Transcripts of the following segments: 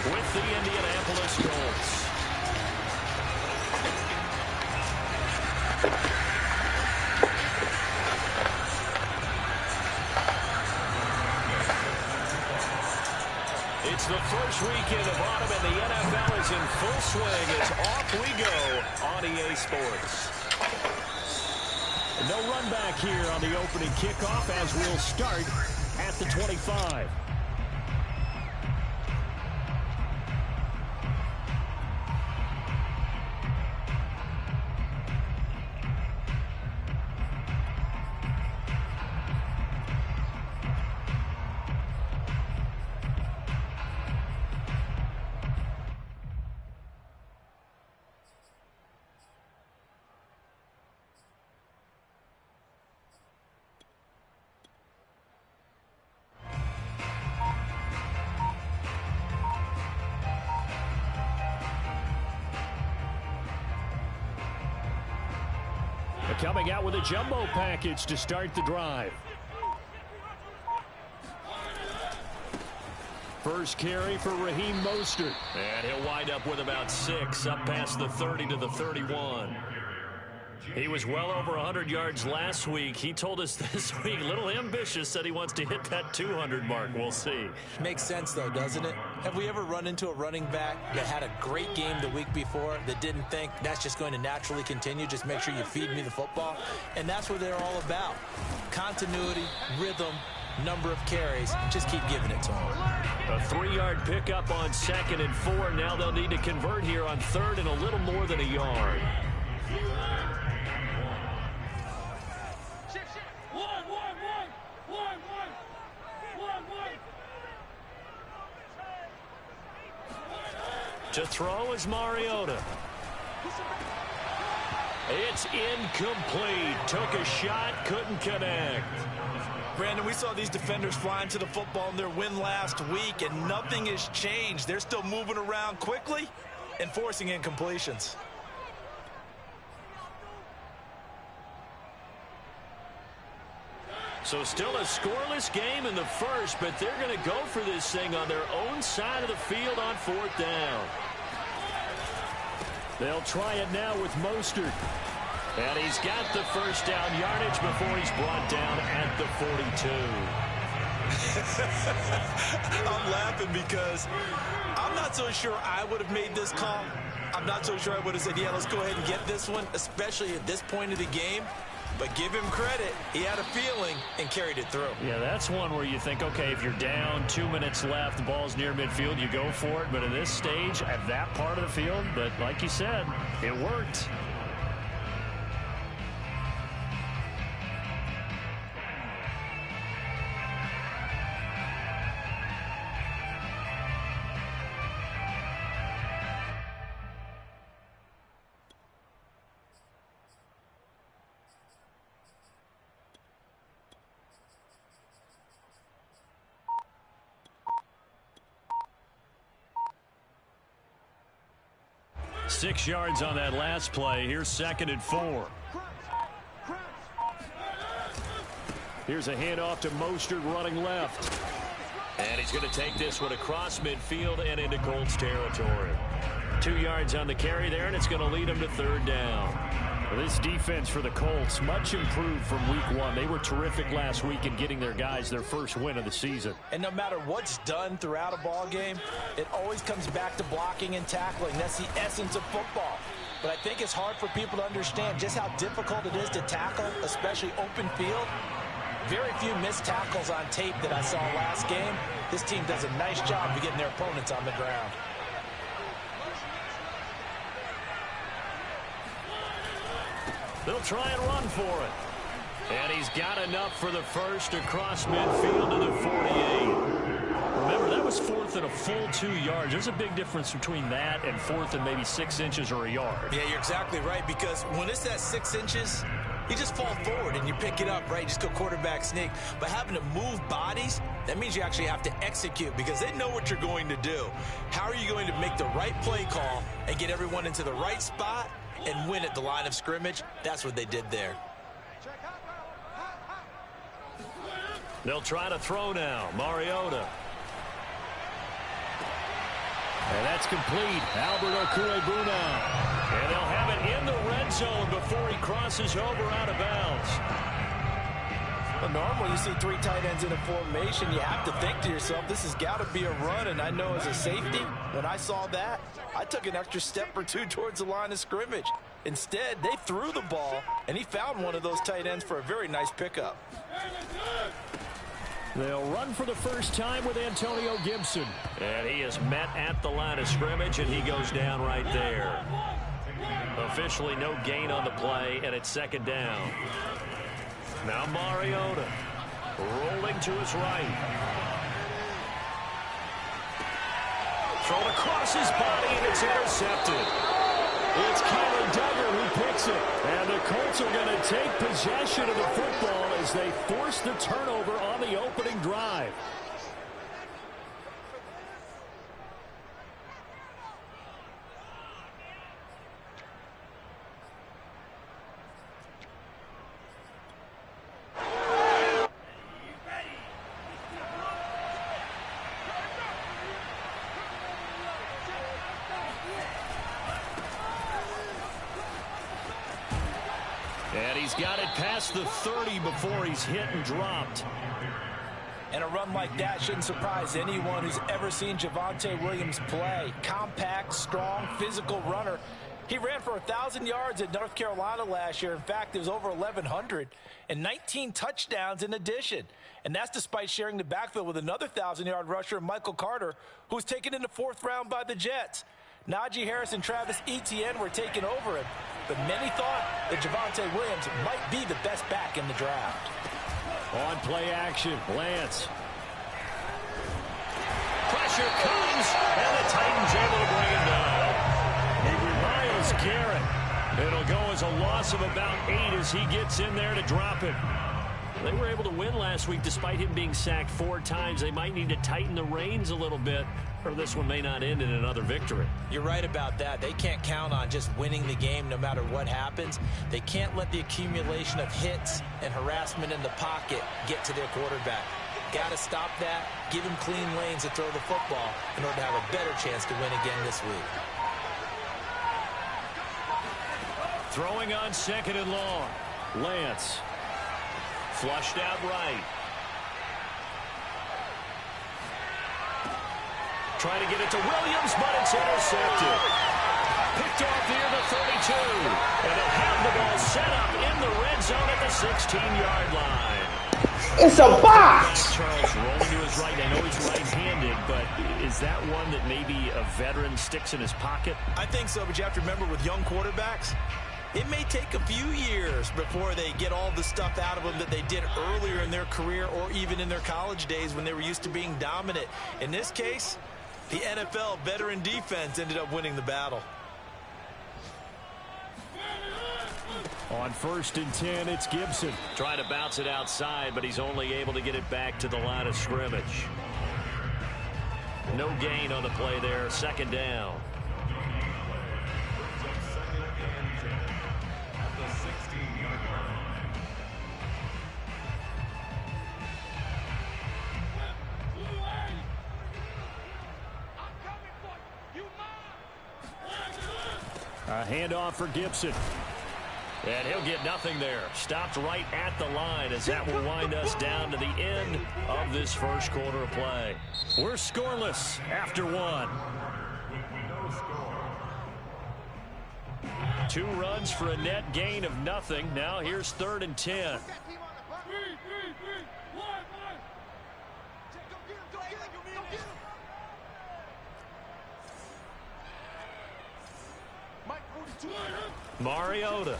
with the Indianapolis Colts. It's the first weekend of autumn, and the NFL is in full swing as off we go on EA Sports. No run back here on the opening kickoff as we'll start at the 25. Coming out with a jumbo package to start the drive. First carry for Raheem Mostert. And he'll wind up with about 6, up past the 30 to the 31. He was well over 100 yards last week. He told us this week, a little ambitious, said he wants to hit that 200 mark. We'll see. Makes sense, though, doesn't it? Have we ever run into a running back that had a great game the week before that didn't think that's just going to naturally continue? Just make sure you feed me the football. And that's what they're all about. Continuity, rhythm, number of carries. Just keep giving it to them. A 3-yard pickup on 2nd and 4. Now they'll need to convert here on 3rd and a little more than a yard. To throw is Mariota. It's incomplete. Took a shot, couldn't connect. Brandon, we saw these defenders flying to the football in their win last week, and nothing has changed. They're still moving around quickly and forcing incompletions. So still a scoreless game in the first, but they're going to go for this thing on their own side of the field on 4th down. They'll try it now with Mostert. And he's got the first down yardage before he's brought down at the 42. I'm laughing because I'm not so sure I would have made this call. I'm not so sure I would have said, yeah, let's go ahead and get this one, especially at this point of the game. But give him credit. He had a feeling and carried it through. Yeah, that's one where you think, okay, if you're down, 2 minutes left, the ball's near midfield, you go for it. But in this stage, at that part of the field, but like you said, it worked. Six yards on that last play. Here's 2nd and 4. Here's a handoff to Mostert running left. And he's going to take this one across midfield and into Colts territory. 2 yards on the carry there, and it's going to lead him to 3rd down. Well, this defense for the Colts, much improved from week 1. They were terrific last week in getting their guys their first win of the season. And no matter what's done throughout a ball game, it always comes back to blocking and tackling. That's the essence of football. But I think it's hard for people to understand just how difficult it is to tackle, especially open field. Very few missed tackles on tape that I saw last game. This team does a nice job of getting their opponents on the ground. They'll try and run for it. And he's got enough for the first across midfield to the 48. Remember, that was 4th and a full 2 yards. There's a big difference between that and 4th and maybe 6 inches or a yard. Yeah, you're exactly right, because when it's at 6 inches, you just fall forward and you pick it up, right? You just go quarterback sneak. But having to move bodies, that means you actually have to execute because they know what you're going to do. How are you going to make the right play call and get everyone into the right spot and win at the line of scrimmage? That's what they did there. They'll try to throw now. Mariota. That's complete. Albert Okwuegbuna. And they'll have it in the red zone before he crosses over out of bounds. Well, normally you see three tight ends in a formation, you have to think to yourself, this has got to be a run, and I know as a safety, when I saw that, I took an extra step or two towards the line of scrimmage. Instead, they threw the ball, and he found one of those tight ends for a very nice pickup. They'll run for the first time with Antonio Gibson. And he is met at the line of scrimmage, and he goes down right there. Officially no gain on the play, and it's second down. Now Mariota rolling to his right. Thrown across his body, and it's intercepted. It's Kyler Duggar who picks it. And the Colts are going to take possession of the football as they force the turnover on the opening drive. And he's got it past the 30 before he's hit and dropped. And a run like that shouldn't surprise anyone who's ever seen Javonte Williams play. Compact, strong, physical runner. He ran for 1,000 yards at North Carolina last year. In fact, it was over 1,100 and 19 touchdowns in addition. And that's despite sharing the backfield with another 1,000-yard rusher, Michael Carter, who was taken in the 4th round by the Jets. Najee Harris and Travis Etienne were taking over him. But many thought that Javonte Williams might be the best back in the draft. On play action, Lance. Pressure comes, and the Titans able to bring him down. Myles Garrett. It'll go as a loss of about 8 as he gets in there to drop it. They were able to win last week despite him being sacked 4 times. They might need to tighten the reins a little bit, or this one may not end in another victory. You're right about that. They can't count on just winning the game no matter what happens. They can't let the accumulation of hits and harassment in the pocket get to their quarterback. Got to stop that, give him clean lanes to throw the football in order to have a better chance to win again this week. Throwing on 2nd and long. Lance. Flushed out right. Trying to get it to Williams, but it's intercepted. Picked off near the 32. And they'll have the ball set up in the red zone at the 16-yard line. It's a box! Charles rolling to his right. I know he's right-handed, but is that one that maybe a veteran sticks in his pocket? I think so, but you have to remember with young quarterbacks, it may take a few years before they get all the stuff out of them that they did earlier in their career or even in their college days when they were used to being dominant. In this case, the NFL veteran defense ended up winning the battle. On 1st and 10, it's Gibson. Trying to bounce it outside, but he's only able to get it back to the line of scrimmage. No gain on the play there, 2nd down. A handoff for Gibson. And he'll get nothing there. Stopped right at the line as that will wind us down to the end of this first quarter of play. We're scoreless after 1. 2 runs for a net gain of nothing. Now here's 3rd and 10. Mariota.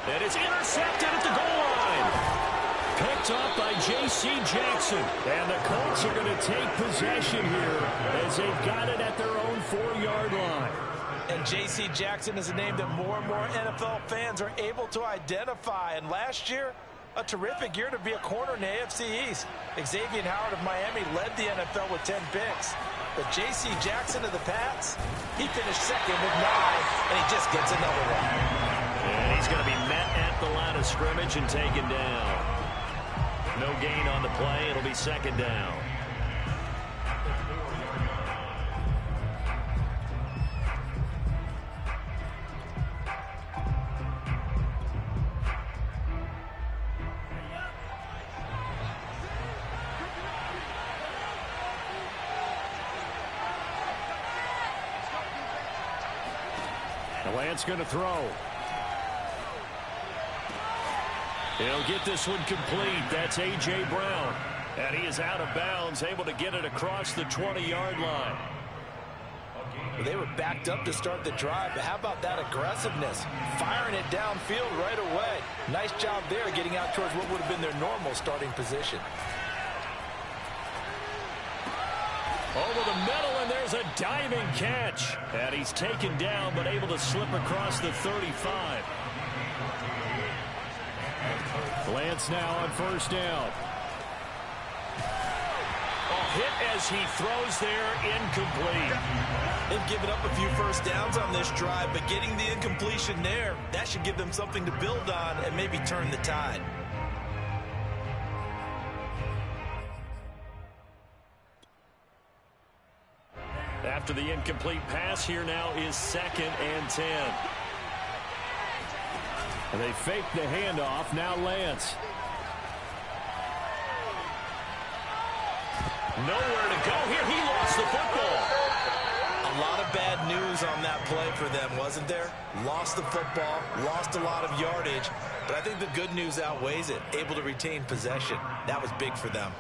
And it's intercepted at the goal line. Picked off by J.C. Jackson. And the Colts are going to take possession here as they've got it at their own 4-yard line. And J.C. Jackson is a name that more and more NFL fans are able to identify. And last year, a terrific year to be a corner in the AFC East. Xavier Howard of Miami led the NFL with 10 picks. But J.C. Jackson of the Pats, he finished 2nd with 9, and he just gets another one. And he's going to be met at the line of scrimmage and taken down. No gain on the play. It'll be 2nd down. Lance going to throw. He'll get this one complete. That's A.J. Brown. And he is out of bounds, able to get it across the 20-yard line. Well, they were backed up to start the drive, but how about that aggressiveness? Firing it downfield right away. Nice job there getting out towards what would have been their normal starting position. Over the middle, and there's a diving catch. And he's taken down, but able to slip across the 35. Lance now on first down. Hit as he throws there, incomplete. They've given up a few first downs on this drive, but getting the incompletion there, that should give them something to build on and maybe turn the tide. After the incomplete pass, here now is 2nd and 10. And they fake the handoff. Now Lance. Nowhere to go here. He lost the football. A lot of bad news on that play for them, wasn't there? Lost the football, lost a lot of yardage, but I think the good news outweighs it. Able to retain possession. That was big for them.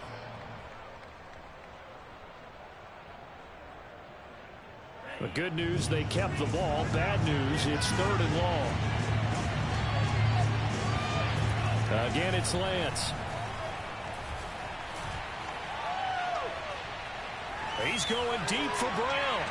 The good news, they kept the ball. Bad news, it's 3rd and long. Again, it's Lance. He's going deep for Brown.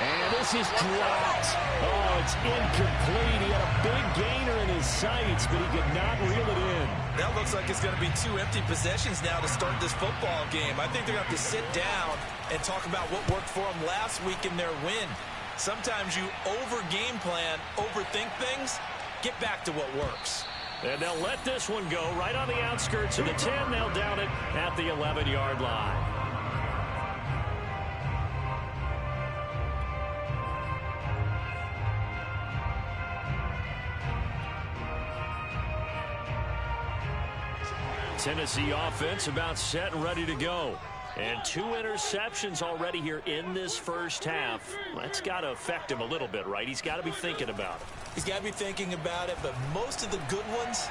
And this is dropped. Oh, it's incomplete. He had a big gainer in his sights, but he could not reel it in. That looks like it's going to be 2 empty possessions now to start this football game. I think they're going to have to sit down and talk about what worked for them last week in their win. Sometimes you over-game plan, overthink things. Get back to what works. And they'll let this one go right on the outskirts of the 10. They'll down it at the 11-yard line. Tennessee offense about set and ready to go. And 2 interceptions already here in this first half. That's got to affect him a little bit, right? He's got to be thinking about it. He's got to be thinking about it, but most of the good ones,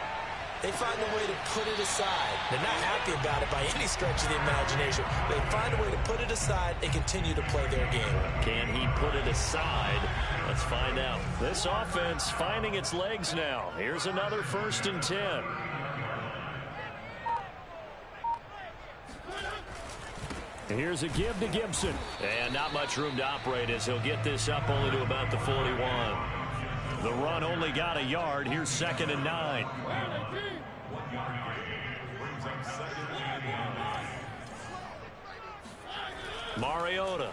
they find a way to put it aside. They're not happy about it by any stretch of the imagination. They find a way to put it aside and continue to play their game. Can he put it aside? Let's find out. This offense finding its legs now. Here's another 1st and 10. Here's a give to Gibson. And not much room to operate as he'll get this up only to about the 41. The run only got a yard. Here's 2nd and 9. Mariota.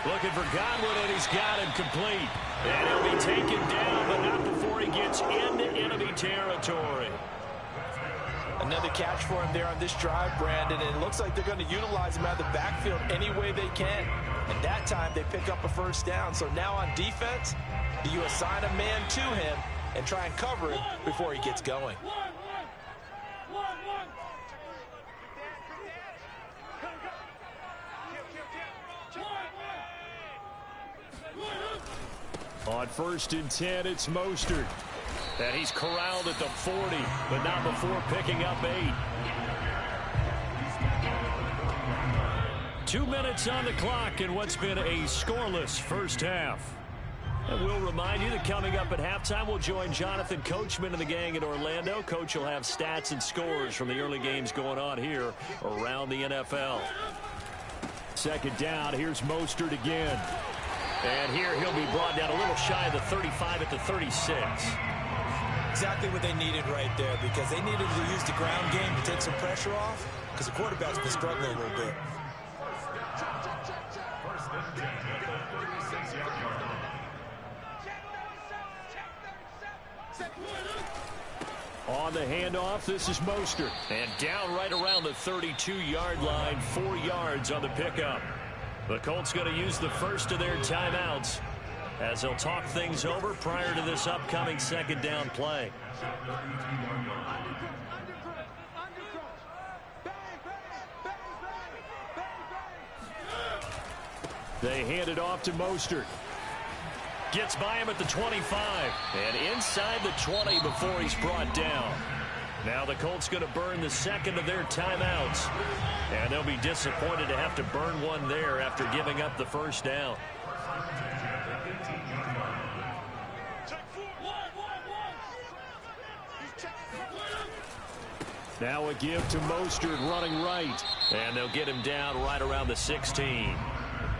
Looking for Godwin, and he's got him complete. And he'll be taken down, but not before he gets into enemy territory. Another catch for him there on this drive, Brandon, and it looks like they're going to utilize him out of the backfield any way they can. And that time, they pick up a first down. So now on defense, do you assign a man to him and try and cover him before he gets going? On 1st and 10, it's Mostert. And he's corralled at the 40, but not before picking up 8. 2 minutes on the clock in what's been a scoreless first half. And we'll remind you that coming up at halftime, we'll join Jonathan Coachman and the gang in Orlando. Coach will have stats and scores from the early games going on here around the NFL. 2nd down, here's Mostert again. And here he'll be brought down a little shy of the 35 at the 36. Exactly what they needed right there, because they needed to use the ground game to take some pressure off, because the quarterback's been struggling a little bit. On the handoff, this is Mostert. And down right around the 32-yard line, 4 yards on the pickup. The Colts going to use the first of their timeouts as they'll talk things over prior to this upcoming 2nd down play. They hand it off to Mostert. Gets by him at the 25. And inside the 20 before he's brought down. Now the Colts going to burn the second of their timeouts. And they'll be disappointed to have to burn one there after giving up the first down. Now a give to Mostert running right. And they'll get him down right around the 16.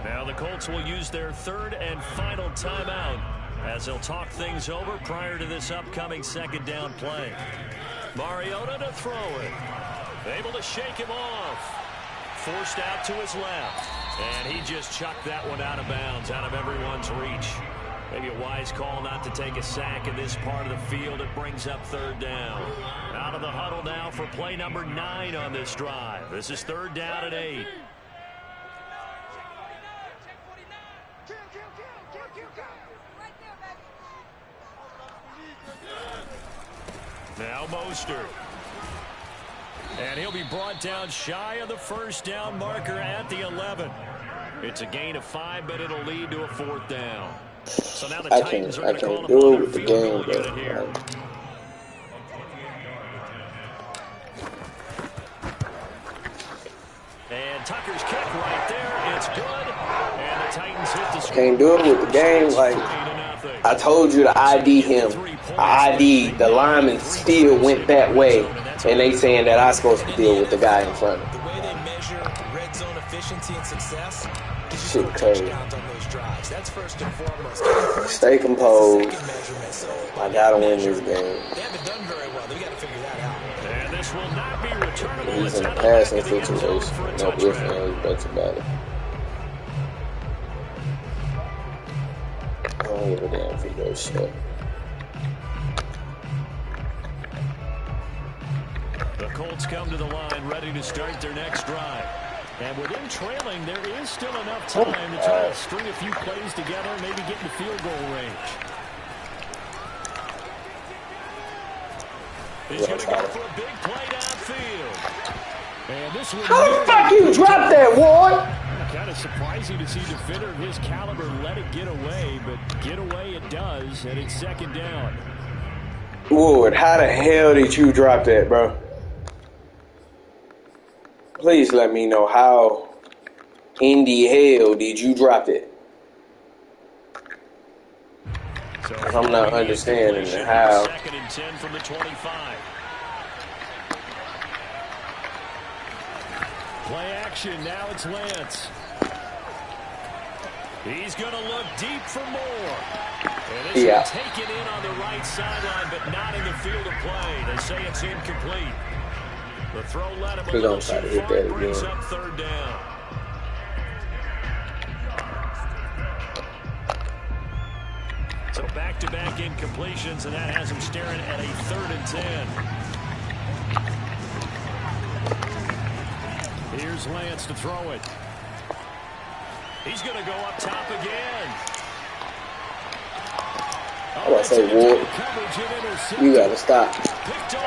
Now the Colts will use their third and final timeout as they'll talk things over prior to this upcoming second down play. Mariota to throw it. Able to shake him off. Forced out to his left. And he just chucked that one out of bounds, out of everyone's reach. Maybe a wise call not to take a sack in this part of the field. It brings up third down. Out of the huddle now for play number 9 on this drive. This is third down and 8. Now Mostert. And he'll be brought down shy of the first down marker at the 11. It's a gain of 5, but it'll lead to a fourth down. So now the Titans are going to call upon their field goal unit here. And Tucker's kick right there. It's good. And the Titans hit the score. Can't do it with the game. Like, I told you to ID him. I ID. The lineman still went that way. And they saying that I'm supposed to deal with the guy in front of him. The way they measure red zone efficiency and success is shit crazy. touchdowns on those drives. That's first and foremost. Stay composed. I gotta win this game. They haven't done very well. They got to figure that out. And this will not be returnable. He's in a passing situation. No ifs, ands, buts about it. I don't give a damn if he goes short. The Colts come to the line ready to start their next drive. And with them trailing, there is still enough time to try to string a few plays together and maybe get in the field goal range. He's going to go for a big play downfield. And this one How the fuck you drop that, Ward? Kind of surprising to see a defender of his caliber let it get away, but get away it does, and it's second down. Ward, how the hell did you drop that, bro? Please let me know how in the hell did you drop it? So I'm not understanding how. Second and 10 from the 25. Play action, now it's Lance. He's going to look deep for more. And this is taken in on the right sideline, but not in the field of play. They say it's incomplete. The throw led him a little too far, brings up third down. So back-to-back incompletions, and that has him staring at a third and 10. Here's Lance to throw it. He's going to go up top again. I was say, Ward, you gotta stop. I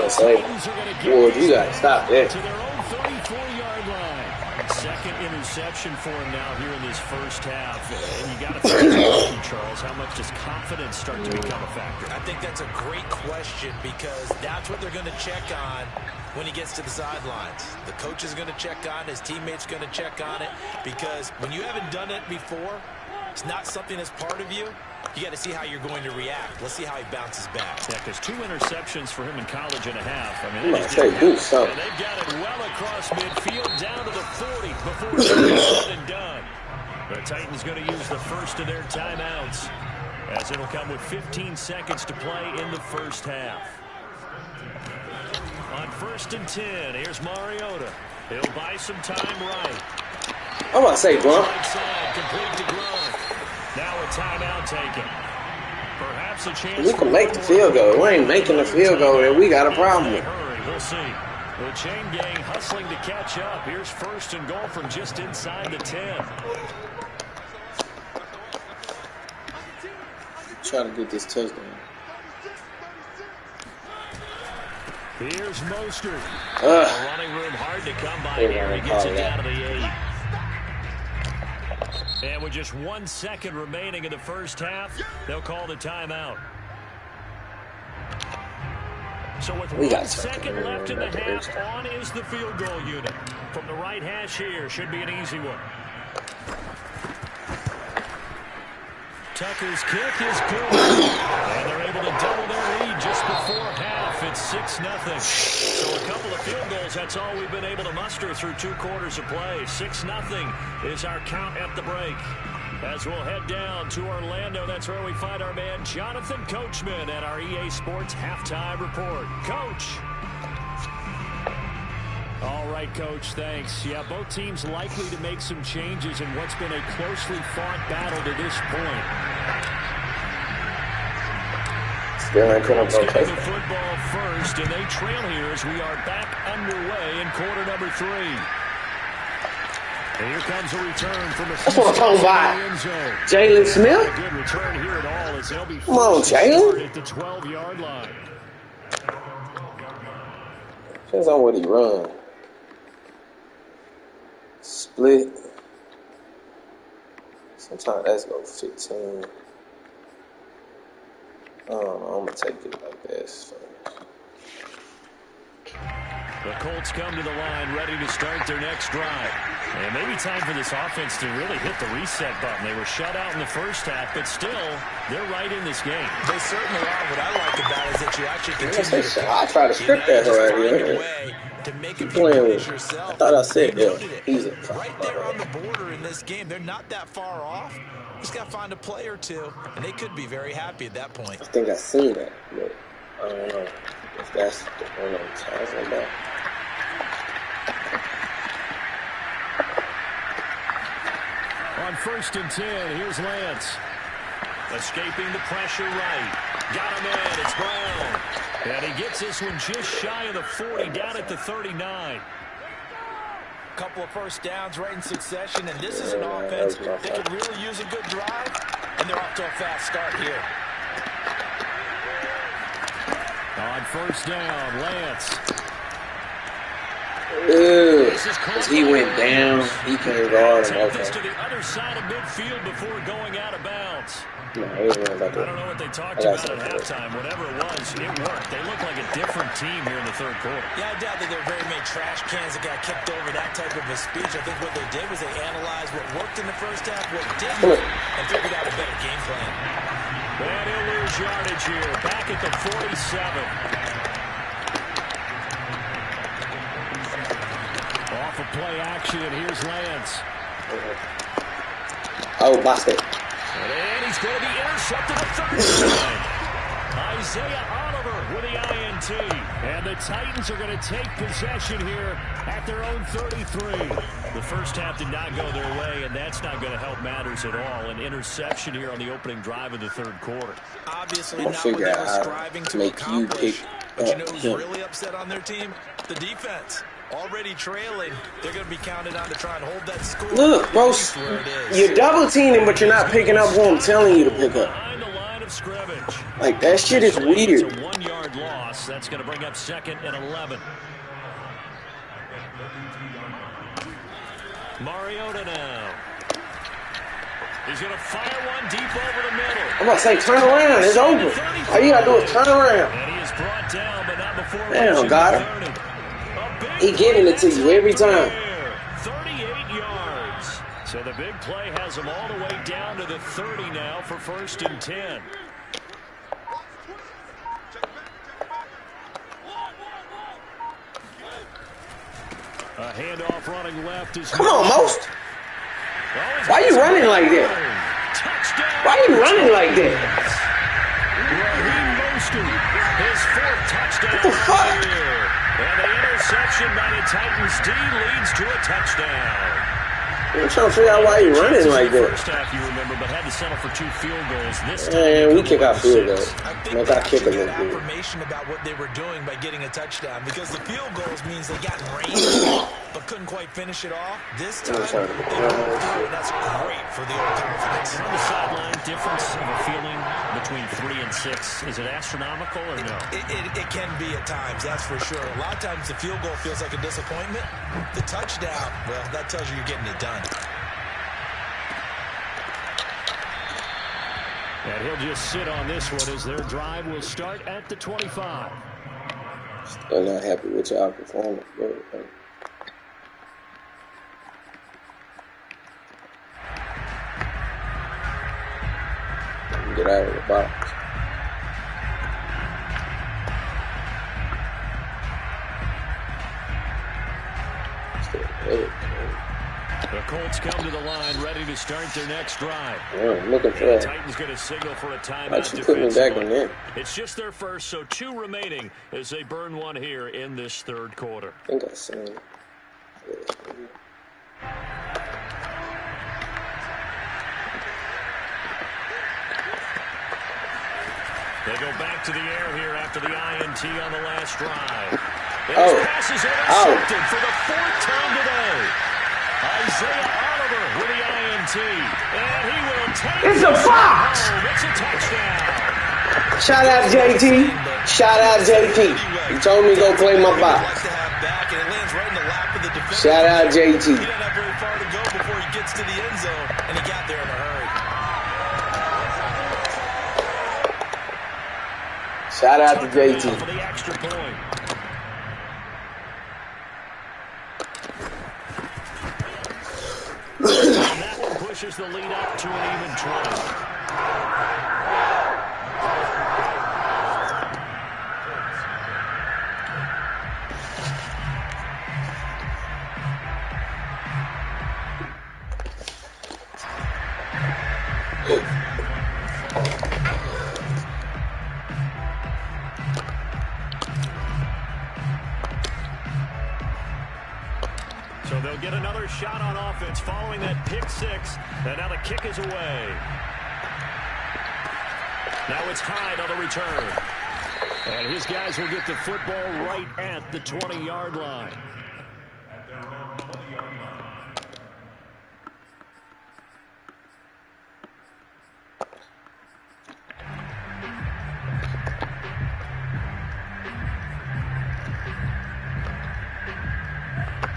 was say, Ward, you gotta stop that. To their own 34-yard line. Second interception for him now here in this first half. And you got to think, Charles, how much does confidence start to become a factor? I think that's a great question because that's what they're going to check on when he gets to the sidelines. The coach is going to check on it. His teammate's going to check on it because when you haven't done it before, it's not something that's part of you. You got to see how you're going to react. Let's see how he bounces back. Yeah, because 2 interceptions for him in college and a half. I mean, do something. And they've got it well across midfield down to the 40 before it's said and done. The Titans going to use the first of their timeouts as it'll come with 15 seconds to play in the first half. On first and 10, here's Mariota. He'll buy some time right. I'm about to say, bro. Right side, complete to Grunt. Now a timeout taken. Perhaps a chance. We can make the field goal. If we ain't making the field goal, then we got a problem with it. We'll see. The chain gang hustling to catch up. Here's first and goal from just inside the 10. Try to get this touchdown. Here's Mostert. Running room hard to come by here. He gets it down to the 8. And with just 1 second remaining in the first half, they'll call the timeout. So with 1 second left in the half, on is the field goal unit. From the right hash here, should be an easy one. Tucker's kick is good. And they're able to double their lead just before half. It's 6-0. So a couple of field goals, that's all we've been able to muster through 2 quarters of play. 6-0 is our count at the break. As we'll head down to Orlando, that's where we find our man Jonathan Coachman at our EA Sports Halftime Report. Coach. All right, Coach, thanks. Yeah, both teams likely to make some changes in what's been a closely fought battle to this point. Skipping the football first, and they trail here as we are back underway in quarter number 3. And here comes a return from the that's what I'm talking about. Jalen Smith? A good return here at all as they'll be come on, Jalen. At the 12-yard line. Depends on what he runs. Split. Sometimes that's go 15. I don't know. I'm going to take it like this. The Colts come to the line ready to start their next drive. And maybe time for this offense to really hit the reset button. They were shut out in the first half, but still, they're right in this game. They certainly are. What I like about it is that you actually continue to I try to script that right here. to make it playing with yourself. I thought I said that. He's right there on the border in this game. They're not that far off. Just got to find a play or two, and they could be very happy at that point. I think I seen that, but I don't know if that's the one I'm talking about. On 1st and 10, here's Lance. Escaping the pressure right. Got him in. It's Brown. And he gets this one just shy of the 40, down at the 39. Couple of first downs right in succession, and this is an offense that could really use a good drive, and they're off to a fast start here. On 1st down, Lance. Ooh, as he went down, he can't guard him. Take this to the other side of midfield before going out of bounds. No, I don't know what they talked about at halftime. Whatever it was, it worked. They look like a different team here in the 3rd quarter. Yeah, I doubt that there were very many trash cans that got kicked over that type of a speech. I think what they did was they analyzed what worked in the first half, what didn't, and figured out a better game plan. And he'll lose yardage here. Back at the 47. Off of play action, here's Lance. Oh, basket. And he's going to be intercepted the 39. Isaiah Oliver with the INT. And the Titans are going to take possession here at their own 33. The first half did not go their way, and that's not going to help matters at all. An interception here on the opening drive of the 3rd quarter. Obviously not what they were striving to accomplish. But you know who's really upset on their team? The defense. Already trailing, they're going to be counted on to try and hold that score. Look, bro, you're double teaming, but you're not picking up what I'm telling you to pick up. Behind the line of scrimmage. Like, that shit is weird. It's a 1-yard loss. That's going to bring up 2nd and 11. Mariota now. He's going to fire one deep over the middle. I'm about to say, turn around. It's over. All you got to do is turn around. And he is brought down, but not before damn, got him. He giving it to you every time. 38 yards. So the big play has him all the way down to the 30 now for 1st and 10. A handoff running left is... Come on, Most. Why are you running like that? Why are you running like that? Raheem Mostert, his 4th touchdown. What the fuck? And the interception by the Titans D leads to a touchdown. I'm trying to figure out why you're running like that. First half, you remember, but had to settle for 2 field goals. This time, we kick our field goals. I think they actually got affirmation about what they were doing by getting a touchdown, because the field goals means they got in range but couldn't quite finish it off. This time, they moved through, and that's great for the old confidence. On the sideline, difference of a feeling between 3 and 6. Is it astronomical or no? It can be at times, that's for sure. A lot of times the field goal feels like a disappointment. The touchdown, well, that tells you you're getting it done. And he'll just sit on this one as their drive will start at the 25. Still not happy with y'all performance. Get out of the box. The Colts come to the line, ready to start their next drive. I'm looking for that. The Titans going to signal for a timeout. Why'd you put me back in there? It's just their first, so 2 remaining as they burn one here in this third quarter. I think I seen it. They go back to the air here after the INT on the last drive. And oh. His pass is intercepted for the 4th time today. Isaiah Oliver with the INT. And he will take it's a fox! It's a touchdown. Shout out JT. Shout out JT. He told me to go play my box. Shout out JT. He didn't have very far to go before he gets to the end zone, and he got there in a hurry. Shout out to JT. For the extra point. And that one pushes the lead up to an even 20. So they'll get another shot on offense following that pick 6. And now the kick is away. Now it's Hyde on the return. And his guys will get the football right at the 20-yard line.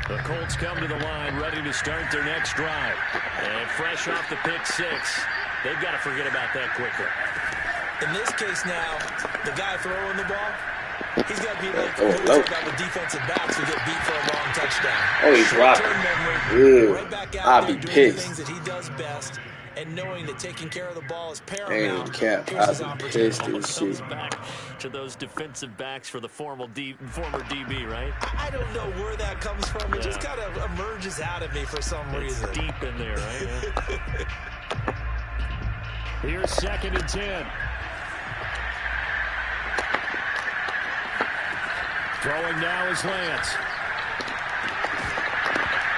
The Colts come to the line, ready to start their next drive. And fresh off the pick 6, they've got to forget about that quickly. In this case now, the guy throwing the ball, he's got to be like we talked about with defensive backs who get beat for a long touchdown. Oh, he's rocking. Right back out I'll there be doing pissed. the things that he does best, and knowing that taking care of the ball is Damn, paramount. Cap, I'll be pissed as shit. Back to those defensive backs for the former DB, right? I don't know where that comes from. It just kind of emerges out of me for some reason. It's deep in there, right? Here's 2nd and 10. Throwing now is Lance.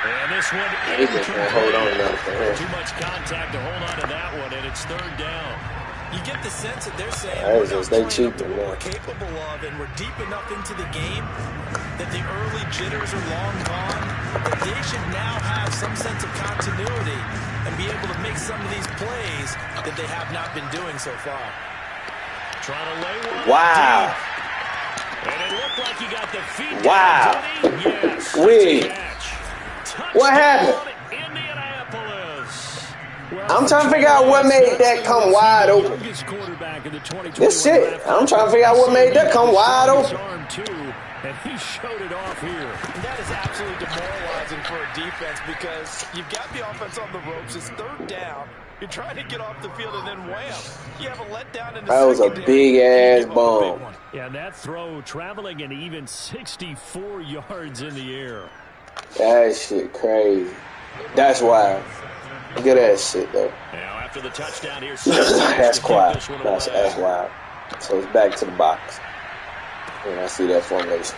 And this one hold on now. Too much contact to hold on to that one, and it's 3rd down. You get the sense that they're saying they cheap them, we're capable of, and we're deep enough into the game that the early jitters are long gone, that they should now have some sense of continuity and be able to make some of these plays that they have not been doing so far. Trying to lay one. Wow. Deep. And it looked like he got the feet wow. down. Yes. What happened? I'm trying to figure out what made that come wide open. This shit. I'm trying to figure out what made that come wide open. And he showed it off here. And that is absolutely demoralizing for a defense because you've got the offense on the ropes. It's 3rd down. You're trying to get off the field, and then wham, you have a letdown in the That was a big-ass bomb. Yeah, and that throw traveling an even 64 yards in the air. That shit crazy. That's wild. Look at that shit, though. Now, after the touchdown here, that's quiet. That's wild. So it's back to the box. And I see that formation.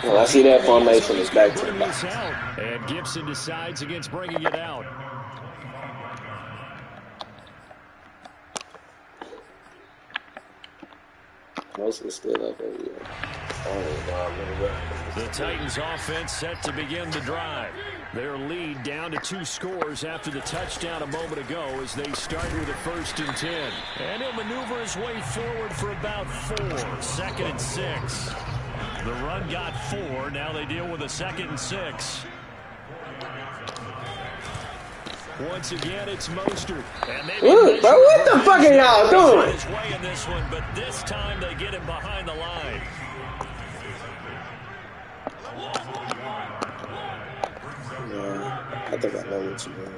Well, I see that formation is back to the box. And Gibson decides against bringing it out. Most is still up over here. The Titans offense set to begin the drive. Their lead down to 2 scores after the touchdown a moment ago as they start with a 1st and 10. And he'll maneuver his way forward for about 4. 2nd and 6. The run got 4. Now they deal with a 2nd and 6. Once again, it's Mostert. Ooh, bro, what the fuck are y'all doing? His way in this one, but this time they get him behind the line. Yeah, I think I know what you mean.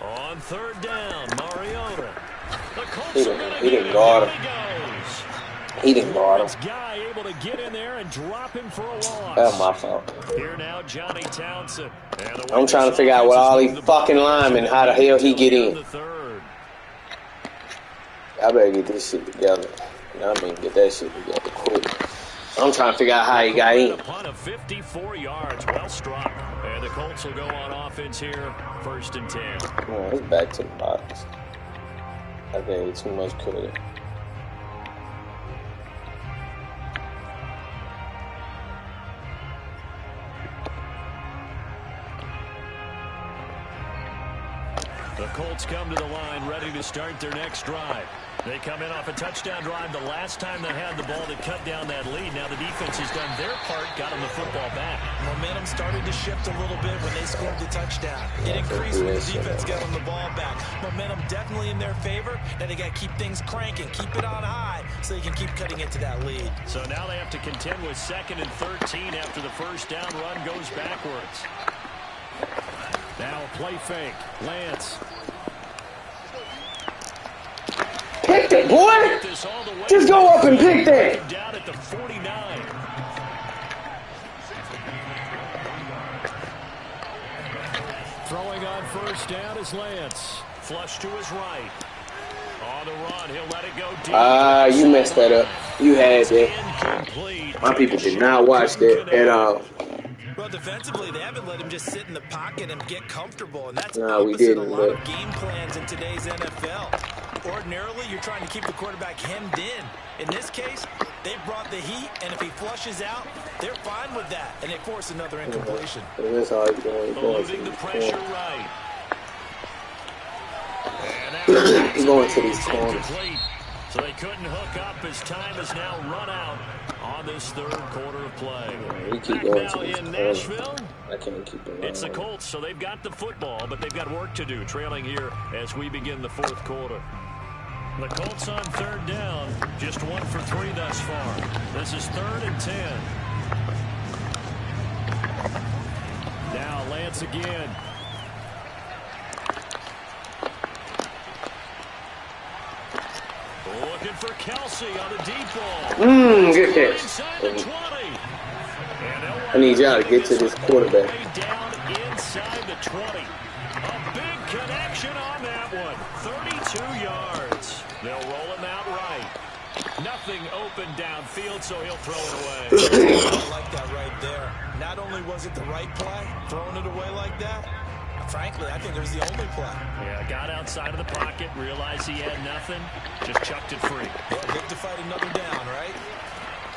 On 3rd down, Mariota. He didn't guard him. He didn't guard him. Guy able to get in there and drop him for a loss. That's my fault. Here now, Johnny Townsend. I'm trying to figure out what all these fucking linemen, how the hell he get in. I better get this shit together. I mean, get that shit together quick. I'm trying to figure out how he got in. A punt of 54 yards, well struck. And the Colts will go on offense here, 1st and 10. Oh, it's back to the box. I gave too much credit. The Colts come to the line ready to start their next drive. They come in off a touchdown drive the last time they had the ball to cut down that lead. Now the defense has done their part, got them the football back. Momentum started to shift a little bit when they scored the touchdown. It increased when the defense got them the ball back. Momentum definitely in their favor. Now they got to keep things cranking, keep it on high so they can keep cutting into that lead. So now they have to contend with 2nd and 13 after the 1st down run goes backwards. Now a play fake. Lance. Pick it, boy! Just go up and pick that! Down at the 49. Throwing on 1st down is Lance. Flush to his right. On the run, he'll let it go deep. You messed that up. You had that. My people did not watch that at all. Well, defensively, they haven't let him just sit in the pocket and get comfortable, and that's we didn't, a lot of game plans in today's NFL. Ordinarily, you're trying to keep the quarterback hemmed in. In this case, they brought the heat, and if he flushes out, they're fine with that, and they force another incompletion. That's how he's going. Loading the pressure right. He's going to these corners. So they couldn't hook up as time has now run out on this 3rd quarter of play. We keep going now to these in corners. Nashville. I can't keep it. It's the Colts, so they've got the football, but they've got work to do, trailing here as we begin the 4th quarter. The Colts on 3rd down, just 1 for 3 thus far. This is 3rd and 10. Now Lance again. Looking for Kelsey on a deep ball. Good catch. I need y'all to get to this quarterback. Down inside the 20. A big connection on that one. 32 yards. They'll roll him out right. Nothing open downfield, so he'll throw it away. I like that right there. Not only was it the right play, throwing it away like that, frankly, I think it was the only play. Yeah, got outside of the pocket, realized he had nothing, just chucked it free. Well, good to fight another down, right?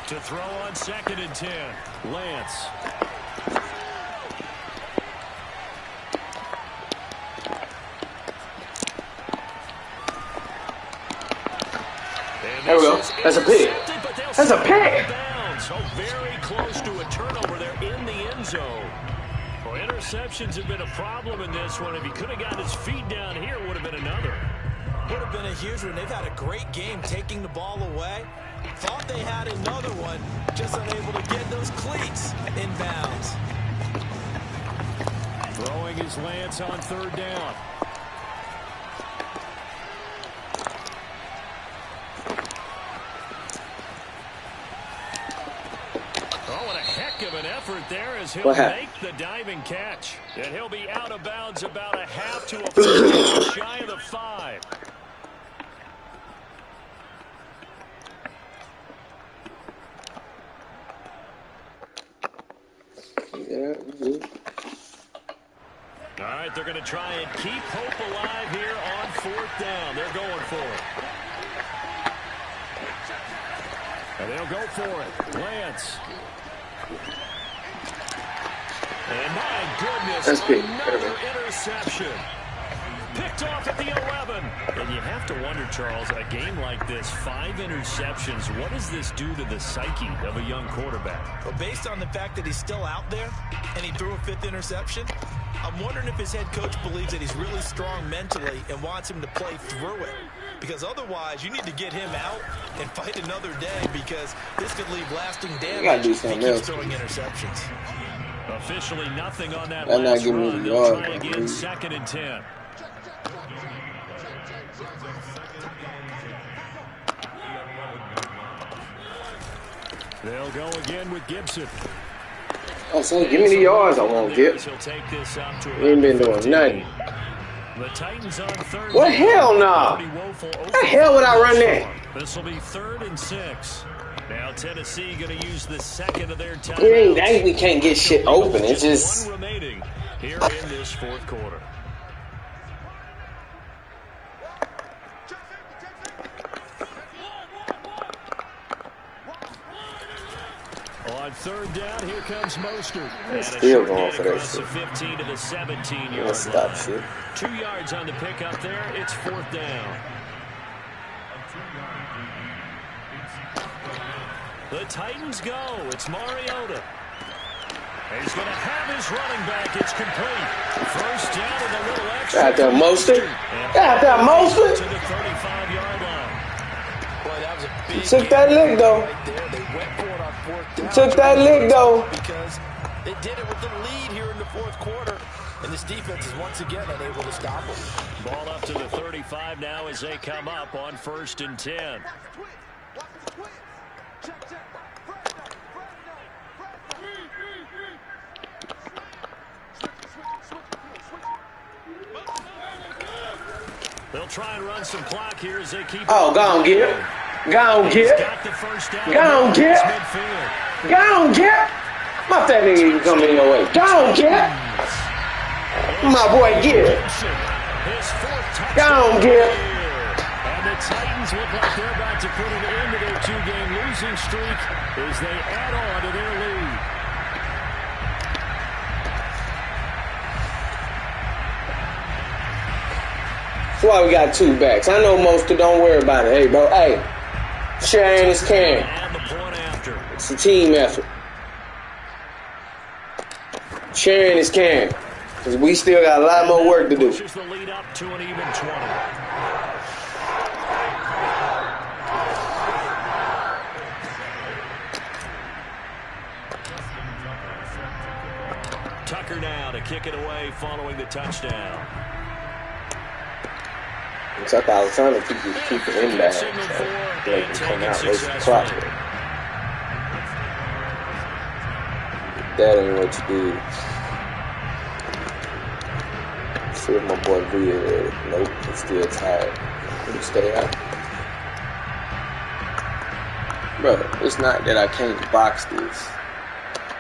To throw on 2nd and 10, Lance. There we go. That's a pick. That's a pick. So very close to a turnover there in the end zone. Well, interceptions have been a problem in this one. If he could have got his feet down here, it would have been another. Would have been a huge one. They've had a great game taking the ball away. Thought they had another one, just unable to get those cleats inbounds. Throwing his Lance on 3rd down. Oh, and a heck of an effort there as he'll make the diving catch. And he'll be out of bounds about a half to a first shy of the 5. All right, they're going to try and keep hope alive here on 4th down. They're going for it. And they'll go for it. Lance. And my goodness, another interception. Picked off at the 11. And you have to wonder, Charles, a game like this, 5 interceptions, what does this do to the psyche of a young quarterback? Well, based on the fact that he's still out there and he threw a 5th interception, I'm wondering if his head coach believes that he's really strong mentally and wants him to play through it. Because otherwise, you need to get him out and fight another day, because this could leave lasting damage if he keeps throwing interceptions. Officially nothing on that last run. They'll try again, 2nd and 10. They'll go again with Gibson. Oh, so give me the yards I won't get. We ain't been doing nothing. The Titans on 3rd. What hell no? What the hell would I run that? This will be 3rd and 6. Now Tennessee going to use the 2nd of their timeouts. It ain't we can't get shit open. It's just 1 remaining here in this 4th quarter. On 3rd down, here comes Mostert. And still going for that shit. 15 to the 17-yard Let's stop shit. 2 yards on the pickup there. It's 4th down. The Titans go. It's Mariota. He's going to have his running back. It's complete. 1st down and a little extra. Got that Mostert. Got that Mostert. To the 35-yard line. Boy, that was a big took that lick, though. right there. They went for it on 4th down. Took that lick, though. Because they did it with the lead here in the 4th quarter. And this defense is once again unable to stop them. Ball up to the 35 now as they come up on 1st and 10. They'll try and run some clock here as they keep. Oh, go on, get it. Go on, get it. Go on, get it. Go on, get it. My fat nigga even coming your way. Go on, get it. My boy, get it. Go on, get it. And the Titans look like they're about to put an end to their 2-game losing streak as they add on to their lead. That's why we got 2 backs. I know most of don't worry about it. Hey, bro, hey. Sharing is caring. And the point after. It's a team effort. Sharing is caring. Because we still got a lot more work to do. Pushes the lead up to an even 20. Tucker now to kick it away following the touchdown. So I was trying to keep it in there. So they can come out, race the clock. That ain't what you do. See if my boy V is. Nope, he's still tired. You stay out. Brother, it's not that I can't box this.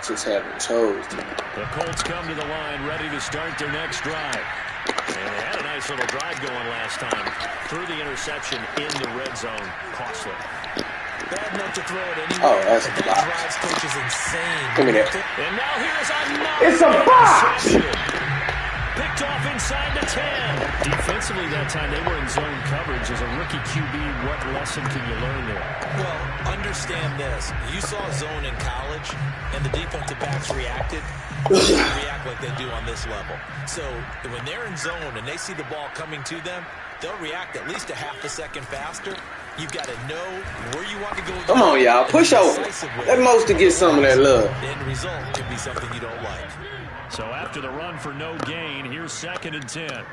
Just haven't chose to. The Colts come to the line ready to start their next drive. And they had a nice little drive going last time. Threw the interception in the red zone. Costly. Bad note to throw it anywhere. Oh, that's a box. Drives coach is insane. Give me that. And now here's another. It's a box! Picked off inside the 10. Defensively that time, they were in zone coverage. As a rookie QB, what lesson can you learn there? Well, understand this. You saw zone in college, and the defensive backs reacted. They react like they do on this level. So when they're in zone and they see the ball coming to them, they'll react at least a half a second faster. You've got to know where you want to go. Come on, y'all. Push over. Let most to get some of that love. The end result could be something you don't like. So after the run for no gain, here's 2nd and 10.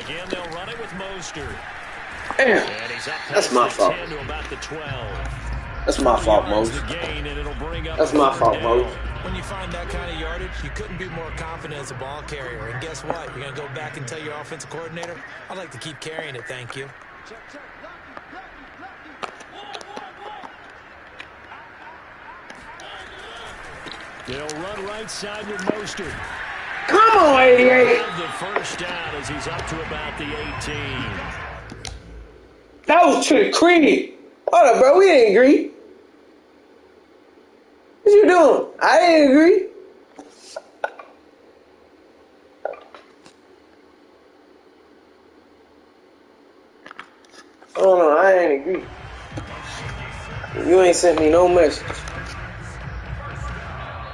Again, they'll run it with Mostert. Damn. That's my fault. That's my fault, Mose. That's my fault, Mose. When you find that kind of yardage, you couldn't be more confident as a ball carrier. And guess what? You're going to go back and tell your offensive coordinator, I'd like to keep carrying it, thank you. They'll run right side with Mostert. Come on, 88. The first down as he's up to about the 18. That was to the creed. Hold up, bro. We didn't agree. What you doing? I didn't agree. Oh no, I ain't agree. You ain't sent me no message.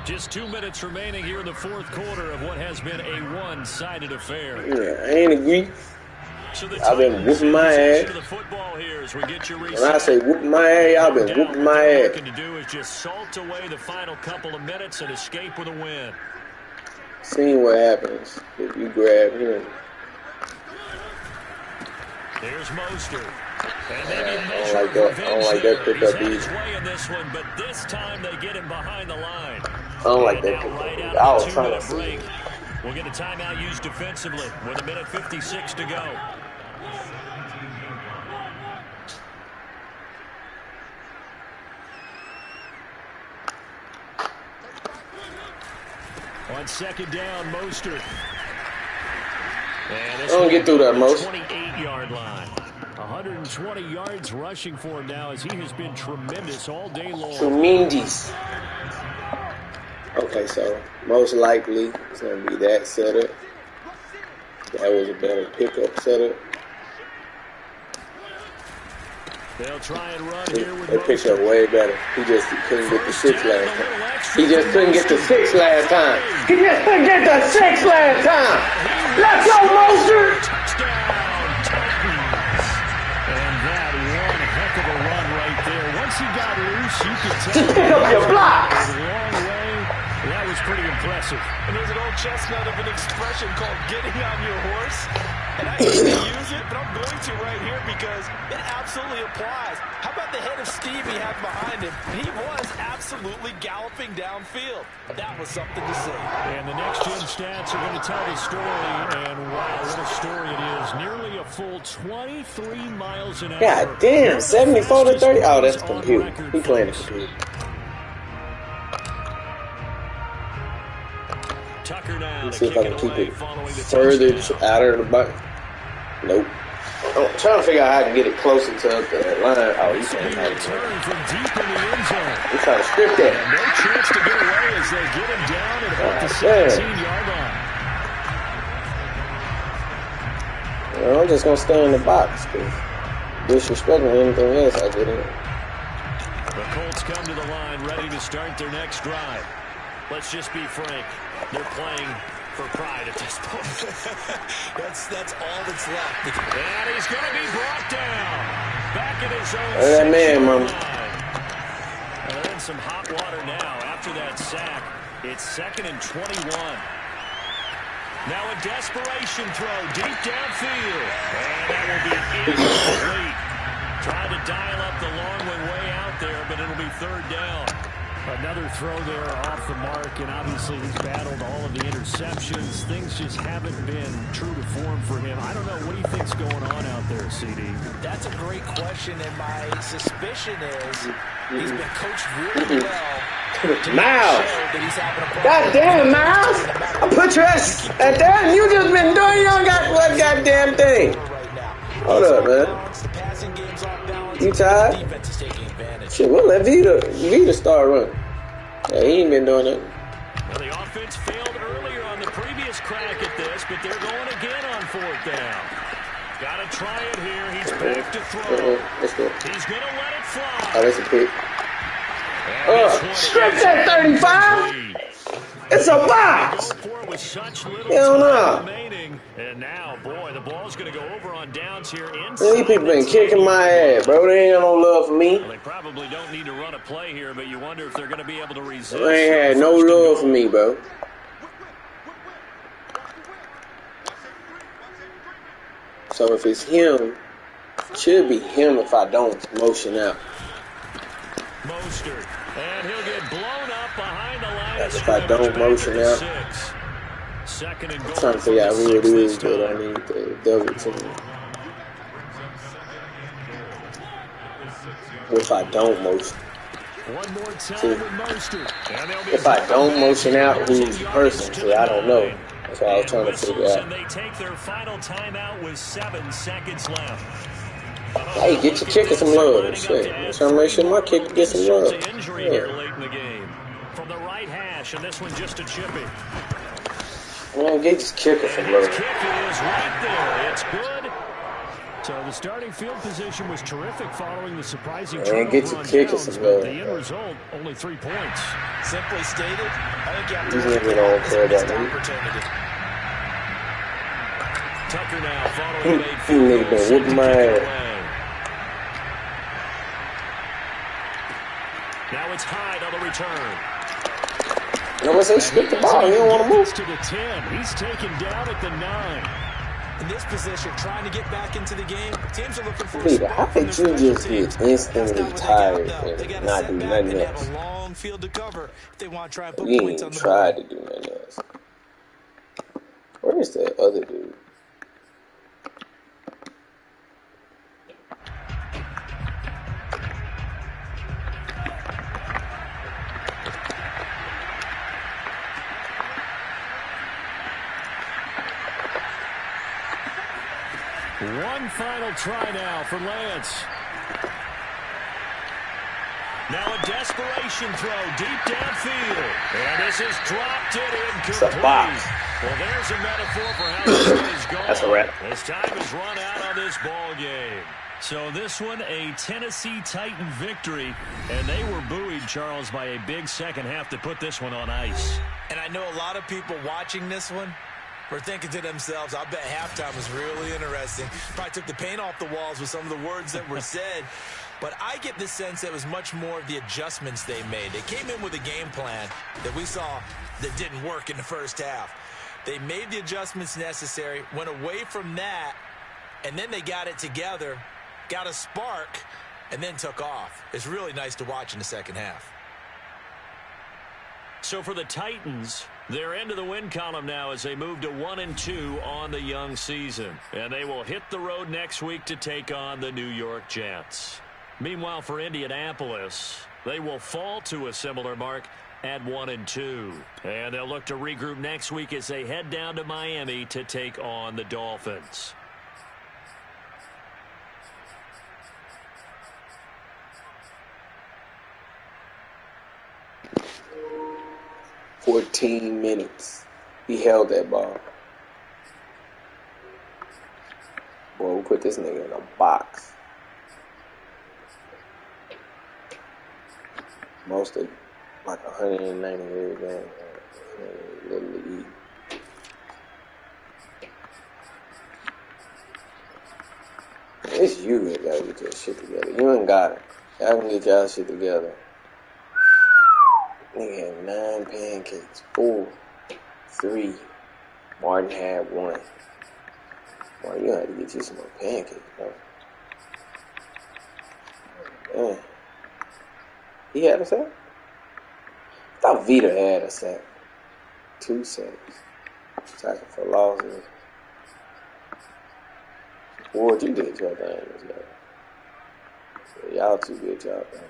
Just 2 minutes remaining here in the fourth quarter of what has been a one-sided affair. Yeah, I ain't agree. So I've been whooping my ass. When I say whooping my ass, I've been whooping my ass. What to do is just salt away the final couple of minutes and escape with a win. Seeing what happens if you grab him. There's Mostert. I don't like that. I don't like that pickup either. But this time they get him behind the line. I don't like that pickup. I was trying to see. We'll get a timeout used defensively with 1:56 to go. On second down, Mostert. I don't get through that, Most. 28-yard line. 120 yards rushing for him now as he has been tremendous all day long. Tremendous. Okay, so most likely it's going to be that setup. That was a better pickup setup. They'll try and run here with they picked up way better. He just couldn't get the 6 last time. He just couldn't get the 6 last time. He just couldn't get the 6 last time. Let's go, Mostert! And that one heck of a run right there. Once he got loose, you could tell. Just pick up your blocks. That was pretty impressive. And there's an old chestnut of an expression called getting on your horse. And I hate to use it, but I'm going to right here because it absolutely applies. How about the head of steam he had behind him? He was absolutely galloping downfield. That was something to see. And the next-gen stats are going to tell the story. And wow, what a story it is. Nearly a full 23 miles an hour. God damn, 74 to 30. Oh, that's the computer. He playing the computer. Let's see if I can keep it further out of the box. Nope. I'm trying to figure out how I can get it closer to the line. Oh, he's trying to script that. No chance to get away as they get him down at about the 17-yard line. Well, I'm just going to stay in the box because disrespecting anything else I get in. The Colts come to the line ready to start their next drive. Let's just be frank. They're playing for pride at this point. that's all that's left. And he's going to be brought down. Back in his own that man, Mom. And in some hot water now after that sack. It's 2nd and 21. Now a desperation throw deep downfield. And that will be incomplete. Trying to dial up the long one way out there, but it'll be 3rd down. Another throw there off the mark, and obviously he's battled all of the interceptions. Things just haven't been true to form for him. I don't know. What do you think's going on out there, CD? That's a great question, and my suspicion is he's been coached really well. Miles. God damn, Miles. I put your ass at that, and you just been doing your what goddamn thing. Hold up, man. You tired? Shit, we'll let Vita start running. Yeah, he ain't been doing it. Well, the offense failed earlier on the previous crack at this, but they're going again on 4th down. Got to try it here. He's back to throw. Let's go. He's going to let it fly. Oh, that's a pick. Strip that 35. It's a box. Hell no. And now, boy, the ball's going to go over on downs here. These people been kicking my ass, bro. They ain't got no love for me. Well, they probably don't need to run a play here, but you wonder if they're going to be able to resist. They ain't had no love for me, bro. So if it's him, Should be him if I don't motion out. Mostert, and he'll get blown up behind the line of If I scrimmage. don't motion out, Second and goal. I'm trying to figure out who it is that I need to double team. If I don't motion. One more time See, with Mostert. if I don't motion out, who's the person? See, I don't know. That's what I was trying to figure out. And they take their final timeout with 7 seconds left. Hey, get your kicker some love. Shit. I'm trying to make sure my kicker gets some love. Injury here late in the game. From the right hash, and this one just a chippy. Man, get your kicker some love. His kick is right there. It's good. So the starting field position was terrific following the surprising turnover get your on kicker downs, some but love. the end result, only 3 points. Simply stated, I think you have to These look niggas at don't this care missed about me. opportunity. Tucker now following Nigga been whooping my ass. Now it's Hyde on the return. I'm gonna say skip the ball. He don't want to move. To the 10. He's taken down at the 9. In this position, trying to get back into the game, teams are looking for a Peter, how spark from could their you special just teams. get instantly That's not what they tired got, though. They and gotta not sit do back nothing and else? have a long field to cover if they want to try and put You ain't points even on the tried board. to do nothing else. Where is that other dude? One final try now for Lance. Now a desperation throw deep downfield. And this has dropped it It's a incomplete. box. Well, there's a metaphor for how this one is going. That's a wrap. As time has run out on this ball game. So this one, a Tennessee Titan victory. And they were buoyed, Charles, by a big second half to put this one on ice. And I know a lot of people watching this one were thinking to themselves, I bet halftime was really interesting. Probably took the paint off the walls with some of the words that were said. But I get the sense that it was much more of the adjustments they made. They came in with a game plan that we saw that didn't work in the first half. They made the adjustments necessary, went away from that, and then they got it together, got a spark, and then took off. It's really nice to watch in the second half. So for the Titans, they're into the win column now as they move to 1-2 on the young season. And they will hit the road next week to take on the New York Jets. Meanwhile, for Indianapolis, they will fall to a similar mark at 1-2. And they'll look to regroup next week as they head down to Miami to take on the Dolphins. $14 he held that ball. Boy, we put this nigga in a box. Most of like 190 every game. Literally. It's you that gotta get your shit together. You ain't got it. Y'all can get y'all shit together. Nigga had 9 pancakes. 4, 3. Martin had 1. Boy, you had to get you some more pancakes, bro. Man. He had a sack? I thought Vita had a sack. 2 sacks. Tackle for losses. Ward, you did your thing this game. So y'all two did y'all thing.